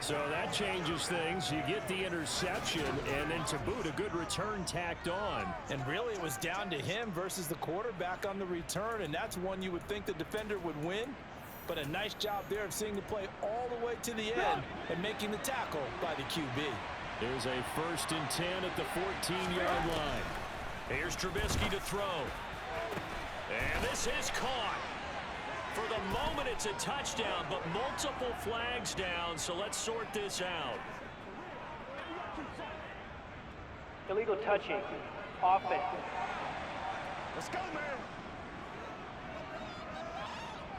So that changes things. You get the interception, and then to boot, a good return tacked on.
And really, it was down to him versus the quarterback on the return, and that's one you would think the defender would win. But a nice job there of seeing the play all the way to the end and making the tackle by the QB.
There's a 1st and 10 at the 14-yard line.
Here's Trubisky to throw. And this is caught. For the moment, it's a touchdown, but multiple flags down, so let's sort this out.
Illegal touching. Offense.
Let's go, man.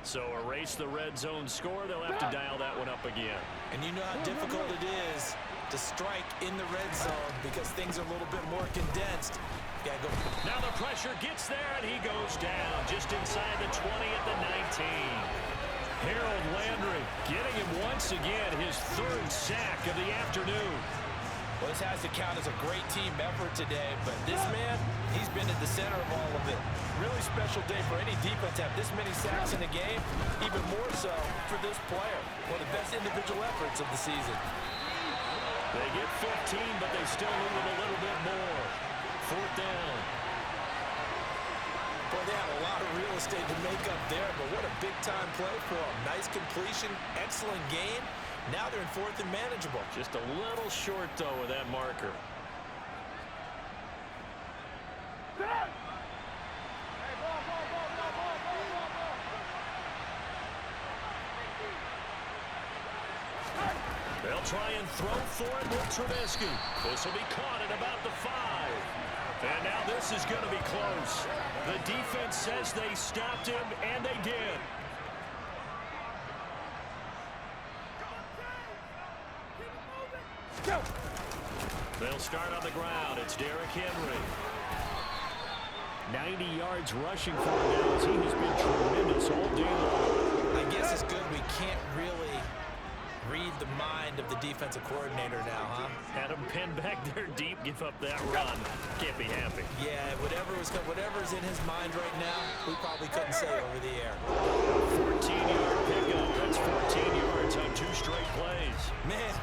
So erase the red zone score. They'll have to dial that one up again.
And you know how difficult it is to strike in the red zone because things are a little bit more condensed. You gotta go.
Now the pressure gets there, and he goes down just inside the 20 at the 19. Harold Landry getting him once again, his 3rd sack of the afternoon.
Well, this has to count as a great team effort today, but this man, he's been at the center of all of it. Really special day for any defense to have this many sacks in a game, even more so for this player. One of the best individual efforts of the season.
They get 15, but they still need him a little bit more. 4th down.
Boy, they have a lot of real estate to make up there, but what a big-time play for them. Nice completion, excellent game. Now they're in 4th and manageable.
Just a little short, though, with that marker. They'll try and throw for it with Trubisky. This will be caught at about the 5. And now this is going to be close. The defense says they stopped him, and they did. They'll start on the ground. It's Derrick Henry.
90 yards rushing for him now as he has been tremendous all day long.
I guess it's good we can't really read the mind of the defensive coordinator now, huh?
Had him pinned back there deep, give up that run. Can't be happy.
Yeah, whatever's in his mind right now, we probably couldn't say over the air.
14-yard pickup. That's 14 yards on 2 straight plays.
Man,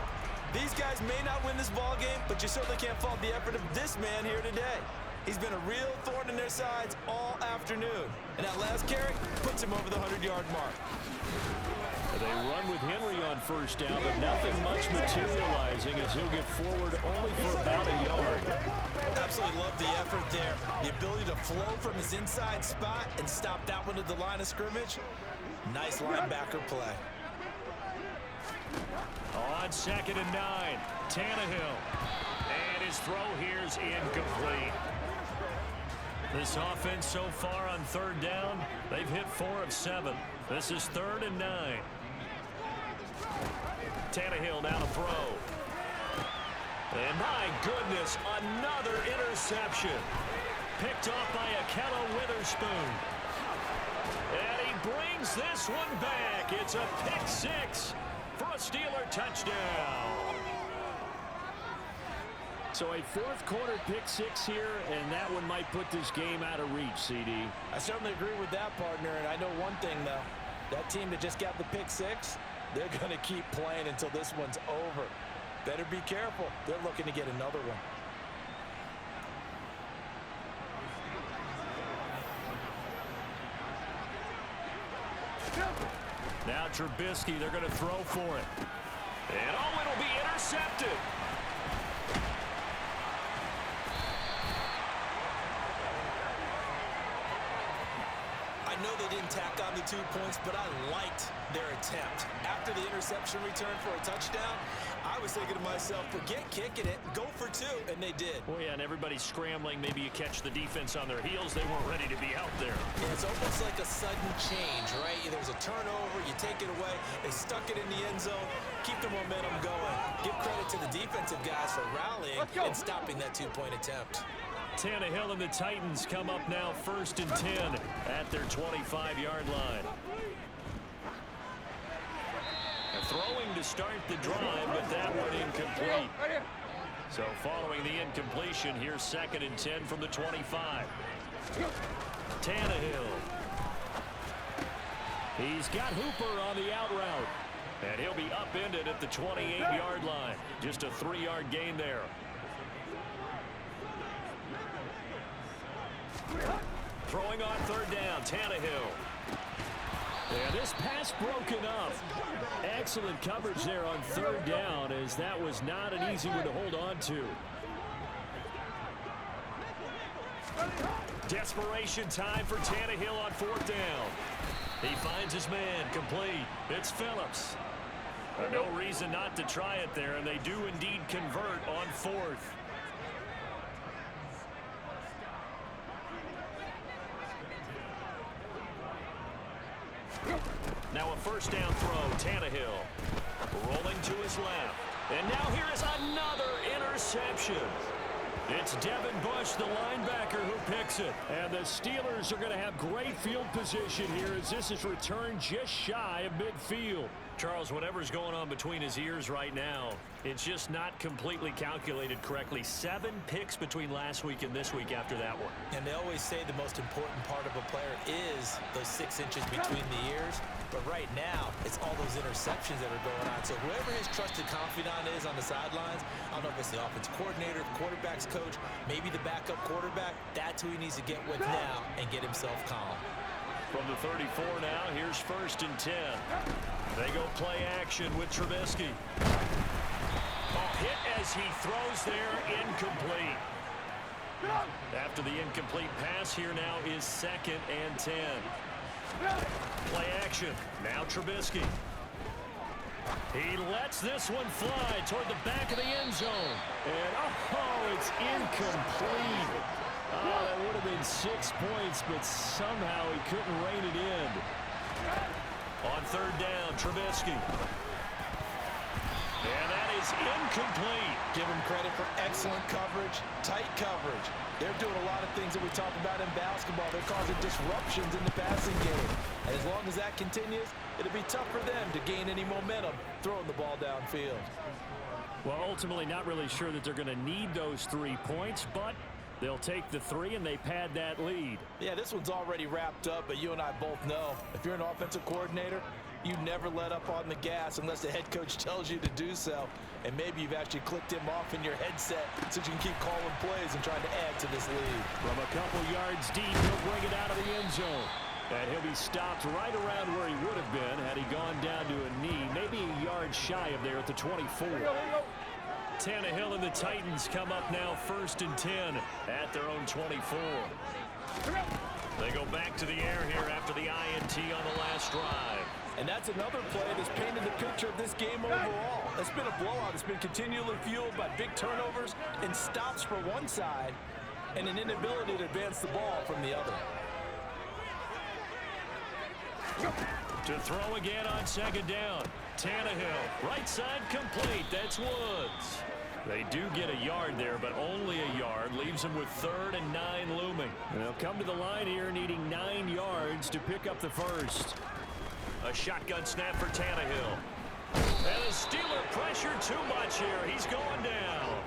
these guys may not win this ball game, but you certainly can't fault the effort of this man here today. He's been a real thorn in their sides all afternoon. And that last carry puts him over the 100-yard mark.
They run with Henry on 1st down, but nothing much materializing as he'll get forward only for about a yard.
Absolutely love the effort there. The ability to flow from his inside spot and stop that one at the line of scrimmage. Nice linebacker play.
On 2nd and 9, Tannehill. And his throw here's incomplete. This offense so far on 3rd down, they've hit 4 of 7. This is 3rd and 9. Tannehill now to throw. And my goodness, another interception. Picked off by Akello Witherspoon. And he brings this one back. It's a pick 6 for a Steeler touchdown.
So a 4th quarter pick 6 here, and that one might put this game out of reach, CD.
I certainly agree with that, partner, and I know one thing, though. That team that just got the pick 6, they're going to keep playing until this one's over. Better be careful. They're looking to get another one.
Now Trubisky, they're going to throw for it. And oh, it'll be intercepted.
I know they didn't tack on the 2 points, but I liked their attempt. After the interception return for a touchdown, I was thinking to myself, forget kicking it, go for 2, and they did.
Oh, yeah, and everybody's scrambling. Maybe you catch the defense on their heels. They weren't ready to be out there.
Yeah, it's almost like a sudden change, right? There's a turnover, you take it away, they stuck it in the end zone, keep the momentum going. Give credit to the defensive guys for rallying and stopping that 2-point attempt.
Tannehill and the Titans come up now 1st and 10 at their 25-yard line. Throwing to start the drive, but that one incomplete. So following the incompletion, here's 2nd and 10 from the 25. Tannehill. He's got Hooper on the out route. And he'll be upended at the 28-yard line. Just a 3-yard gain there. Throwing on 3rd down, Tannehill. And this pass broken up. Excellent coverage there on 3rd down, as that was not an easy one to hold on to. Desperation time for Tannehill on 4th down. He finds his man, complete. It's Phillips. No reason not to try it there, and they do indeed convert on 4th. Now a 1st down throw, Tannehill. Rolling to his left. And now here is another interception. It's Devin Bush, the linebacker, who picks it. And the Steelers are going to have great field position here as this is returned just shy of midfield. Charles, whatever's going on between his ears right now, it's just not completely calculated correctly. 7 picks between last week and this week after that one.
And they always say the most important part of a player is those 6 inches between the ears. But right now, it's all those interceptions that are going on. So whoever his trusted confidant is on the sidelines, I don't know if it's the offensive coordinator, the quarterback's coach, maybe the backup quarterback, that's who he needs to get with now and get himself calm.
From the 34 now, here's 1st and 10. They go play action with Trubisky. Hit as he throws there, incomplete. After the incomplete pass, here now is 2nd and 10. Play action. Now Trubisky. He lets this one fly toward the back of the end zone. And, oh, it's incomplete. Oh, that would have been 6 points, but somehow he couldn't rein it in. On 3rd down, Trubisky. And that is incomplete.
Give him credit for excellent coverage, tight coverage. They're doing a lot of things that we talk about in basketball. They're causing disruptions in the passing game. And as long as that continues, it'll be tough for them to gain any momentum throwing the ball downfield.
Well, ultimately not really sure that they're going to need those 3 points, but they'll take the 3 and they pad that lead.
Yeah, this one's already wrapped up, but you and I both know if you're an offensive coordinator, you never let up on the gas unless the head coach tells you to do so. And maybe you've actually clicked him off in your headset so you can keep calling plays and trying to add to this lead.
From a couple yards deep, he'll bring it out of the end zone. And he'll be stopped right around where he would have been had he gone down to a knee, maybe a yard shy of there at the 24. Tannehill and the Titans come up now 1st and 10 at their own 24. They go back to the air here after the INT on the last drive.
And that's another play that's painted the picture of this game overall. It's been a blowout. It's been continually fueled by big turnovers and stops for one side and an inability to advance the ball from the other.
To throw again on 2nd down. Tannehill, right side complete. That's Woods. They do get a yard there, but only a yard. Leaves them with 3rd and 9 looming. And they'll come to the line here needing 9 yards to pick up the first. A shotgun snap for Tannehill. And the Steeler pressure too much here. He's going down.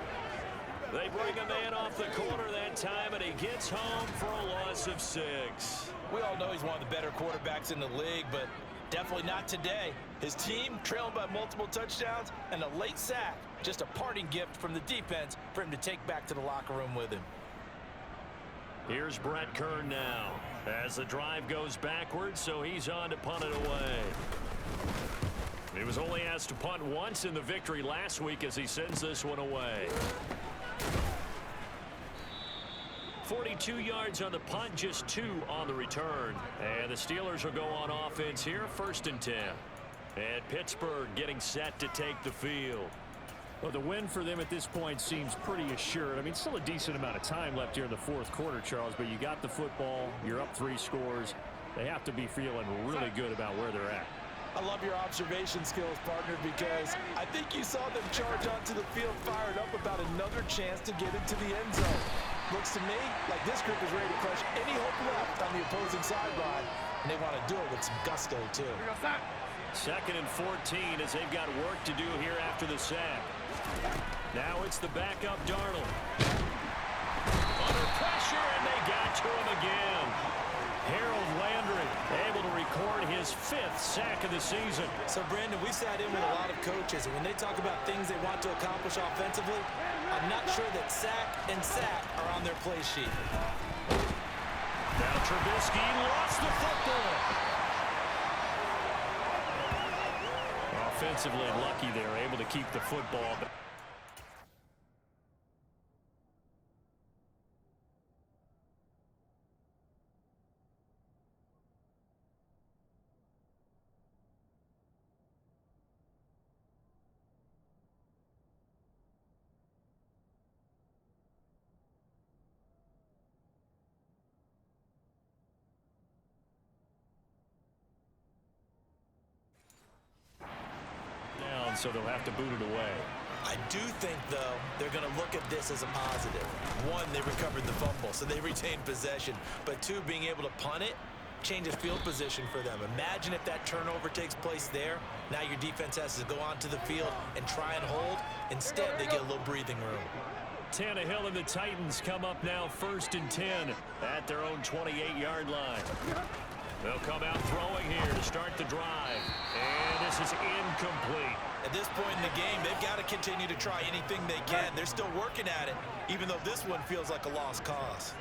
They bring a man off the corner that time, and he gets home for a loss of 6.
We all know he's one of the better quarterbacks in the league, but definitely not today. His team trailed by multiple touchdowns and a late sack. Just a parting gift from the defense for him to take back to the locker room with him.
Here's Brett Kern now as the drive goes backwards, so he's on to punt it away. He was only asked to punt once in the victory last week as he sends this one away. 42 yards on the punt, just 2 on the return. And the Steelers will go on offense here, 1st and 10. And Pittsburgh getting set to take the field.
Well, the win for them at this point seems pretty assured. I mean, still a decent amount of time left here in the 4th quarter, Charles, but you got the football. You're up 3 scores. They have to be feeling really good about where they're at.
I love your observation skills, partner, because I think you saw them charge onto the field fired up about another chance to get into the end zone. Looks to me like this group is ready to crush any hope left on the opposing sideline, and they want to do it with some gusto, too.
2nd and 14 as they've got work to do here after the sack. Now it's the backup Darnold. Under pressure, and they got to him again. Harold Landry able to record his 5th sack of the season.
So, Brandon, we sat in with a lot of coaches, and when they talk about things they want to accomplish offensively, I'm not sure that sack and sack are on their play sheet.
Now Trubisky lost the football. Offensively lucky they're able to keep the football. So they'll have to boot it away.
I do think, though, they're going to look at this as a positive. 1, they recovered the fumble, so they retained possession. But 2, being able to punt it changes field position for them. Imagine if that turnover takes place there. Now your defense has to go onto the field and try and hold. Instead, they get a little breathing room.
Tannehill and the Titans come up now 1st and 10 at their own 28-yard line. They'll come out throwing here to start the drive. And this is incomplete.
At this point in the game, they've got to continue to try anything they can. They're still working at it, even though this one feels like a lost cause.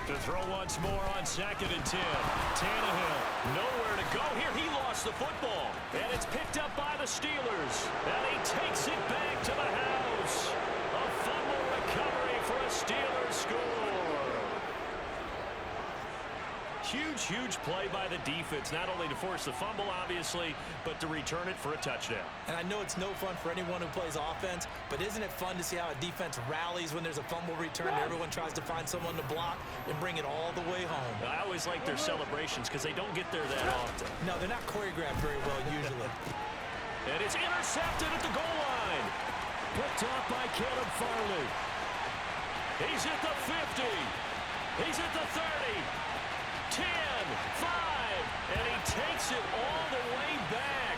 To throw once more on 2nd and 10. Tannehill, nowhere to go here. He lost the football. And it's picked up by the Steelers. And he takes it back to the house. A fumble recovery for a Steelers score. Huge play by the defense, not only to force the fumble, obviously, but to return it for a touchdown.
And I know it's no fun for anyone who plays offense, but isn't it fun to see how a defense rallies when there's a fumble return and everyone tries to find someone to block and bring it all the way home?
I always like their celebrations because they don't get there that often.
No, they're not choreographed very well usually.
And it's intercepted at the goal line. Picked off by Caleb Farley. He's at the 50. He's at the 30. 10, 5, and he takes it all the way back.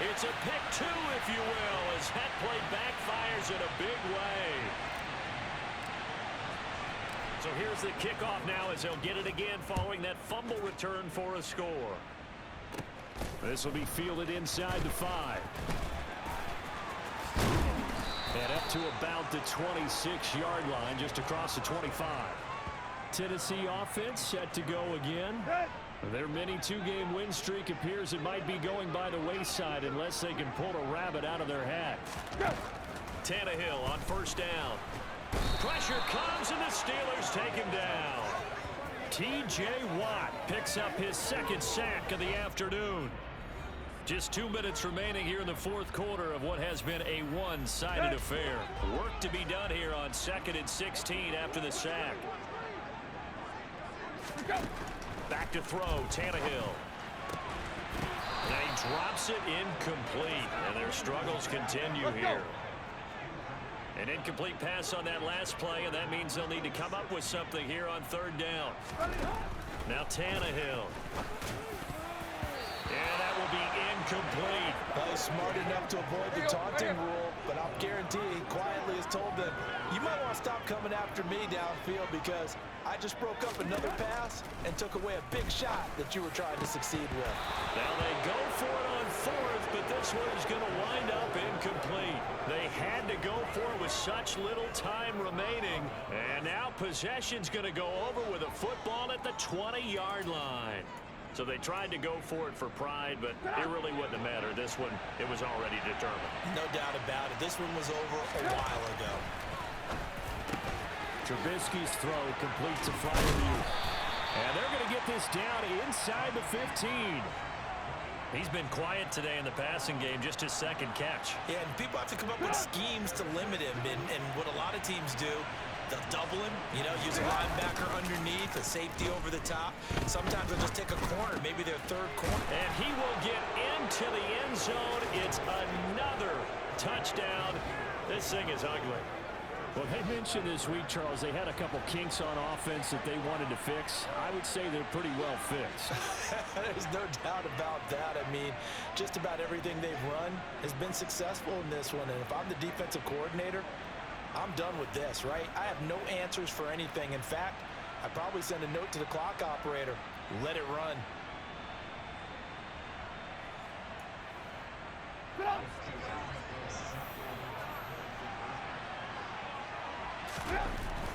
It's a pick 2, if you will, as that play backfires in a big way. So here's the kickoff now as they'll get it again following that fumble return for a score. This will be fielded inside the 5. And up to about the 26-yard line, just across the 25. Tennessee offense set to go again. Their mini 2-game win streak appears it might be going by the wayside unless they can pull a rabbit out of their hat. Tannehill on 1st down. Pressure comes and the Steelers take him down. T.J. Watt picks up his 2nd sack of the afternoon. Just 2 minutes remaining here in the 4th quarter of what has been a one-sided affair. Work to be done here on 2nd and 16 after the sack. Back to throw, Tannehill. And he drops it incomplete, and their struggles continue here. An incomplete pass on that last play, and that means they'll need to come up with something here on 3rd down. Now Tannehill. And that will be incomplete.
Well, he's smart enough to avoid the taunting rule, but I'll guarantee he quietly has told them, you might want to stop coming after me downfield because I just broke up another pass and took away a big shot that you were trying to succeed with.
Now they go for it on 4th, but this one is going to wind up incomplete. They had to go for it with such little time remaining, and now possession's going to go over with a football at the 20-yard line. So they tried to go for it for pride, but it really wouldn't have mattered. This one, it was already determined.
No doubt about it. This one was over a while ago.
Trubisky's throw complete to Freiermuth. And they're going to get this down inside the 15.
He's been quiet today in the passing game, just his second catch.
Yeah, and people have to come up with schemes to limit him. And what a lot of teams do, they'll double him, use a linebacker underneath, a safety over the top. Sometimes they'll just take a corner, maybe their third corner.
And he will get into the end zone. It's another touchdown. This thing is ugly.
Well, they mentioned this week, Charles, they had a couple kinks on offense that they wanted to fix. I would say they're pretty well fixed.
There's no doubt about that. I mean, just about everything they've run has been successful in this one. And if I'm the defensive coordinator, I'm done with this, right? I have no answers for anything. In fact, I'd probably send a note to the clock operator. Let it run.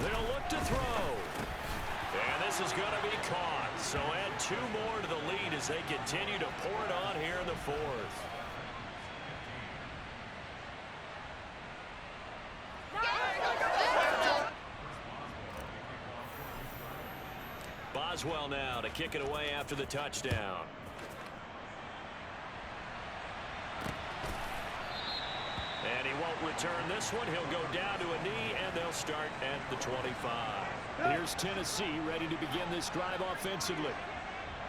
They'll look to throw. And this is going to be caught. So add 2 more to the lead as they continue to pour it on here in the 4th. Boswell now to kick it away after the touchdown. And he won't return this one. He'll go down to a knee, and they'll start at the 25.
Here's Tennessee ready to begin this drive offensively.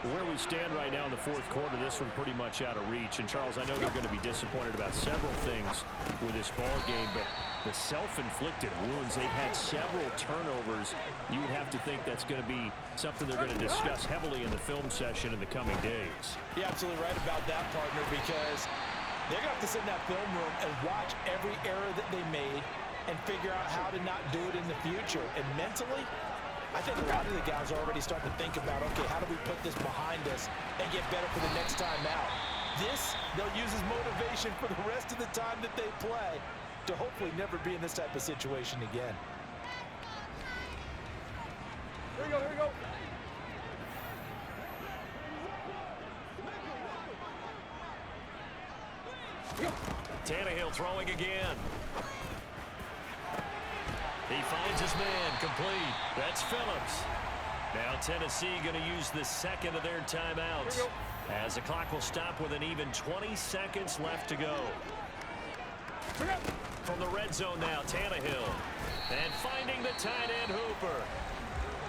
Where we stand right now in the 4th quarter, this one pretty much out of reach. And, Charles, I know they're going to be disappointed about several things with this ball game, but the self-inflicted wounds, they've had several turnovers. You would have to think that's going to be something they're going to discuss heavily in the film session in the coming days.
You're absolutely right about that, partner, because they're going to have to sit in that film room and watch every error that they made and figure out how to not do it in the future. And mentally, I think a lot of the guys are already starting to think about, okay, how do we put this behind us and get better for the next time out? This, they'll use as motivation for the rest of the time that they play to hopefully never be in this type of situation again.
Here we go, here we go.
Tannehill throwing again. He finds his man, complete. That's Phillips. Now Tennessee going to use the second of their timeouts as the clock will stop with an even 20 seconds left to go. From the red zone now, Tannehill. And finding the tight end Hooper.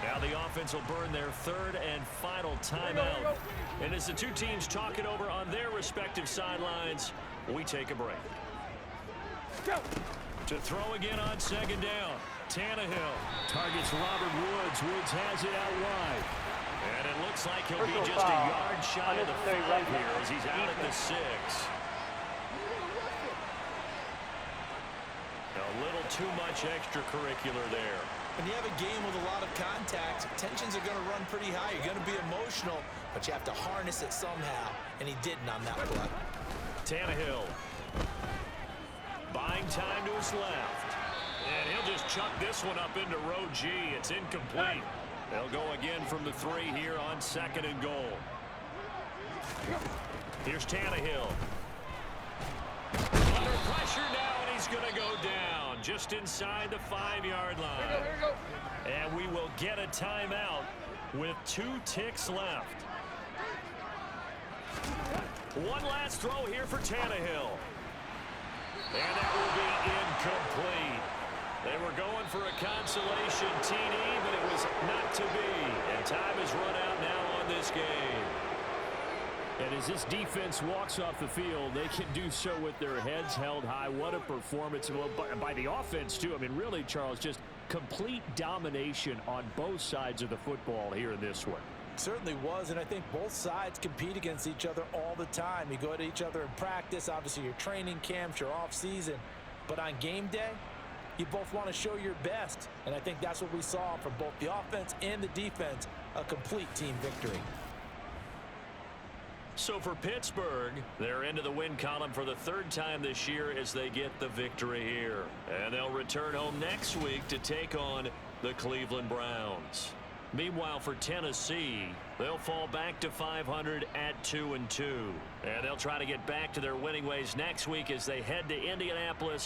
Now the offense will burn their 3rd and final timeout. And as the two teams talk it over on their respective sidelines, we take a break. To throw again on 2nd down. Tannehill
Targets Robert Woods. Woods has it out wide.
And it looks like he'll be just a yard shy of the 5 here as he's out at the 6. A little too much extracurricular there.
When you have a game with a lot of contact, tensions are going to run pretty high. You're going to be emotional, but you have to harness it somehow. And he didn't on that play.
Tannehill. Buying time to his left. And he'll just chuck this one up into row G. It's incomplete. They'll go again from the 3 here on 2nd and goal. Here's Tannehill. Under pressure now, and he's going to go down just inside the 5-yard line.
Here we go.
And we will get a timeout with 2 ticks left. One last throw here for Tannehill. And that will be incomplete. They were going for a consolation TD, but it was not to be. And time is run out now on this game.
And as this defense walks off the field, they can do so with their heads held high. What a performance by the offense, too. I mean, really, Charles, just complete domination on both sides of the football here in this one.
Certainly was, and I think both sides compete against each other all the time. You go at each other in practice, obviously your training camps, your off-season. But on game day, you both want to show your best. And I think that's what we saw from both the offense and the defense, a complete team victory.
So for Pittsburgh, they're into the win column for the 3rd time this year as they get the victory here. And they'll return home next week to take on the Cleveland Browns. Meanwhile, for Tennessee, they'll fall back to 500 at 2-2. And they'll try to get back to their winning ways next week as they head to Indianapolis.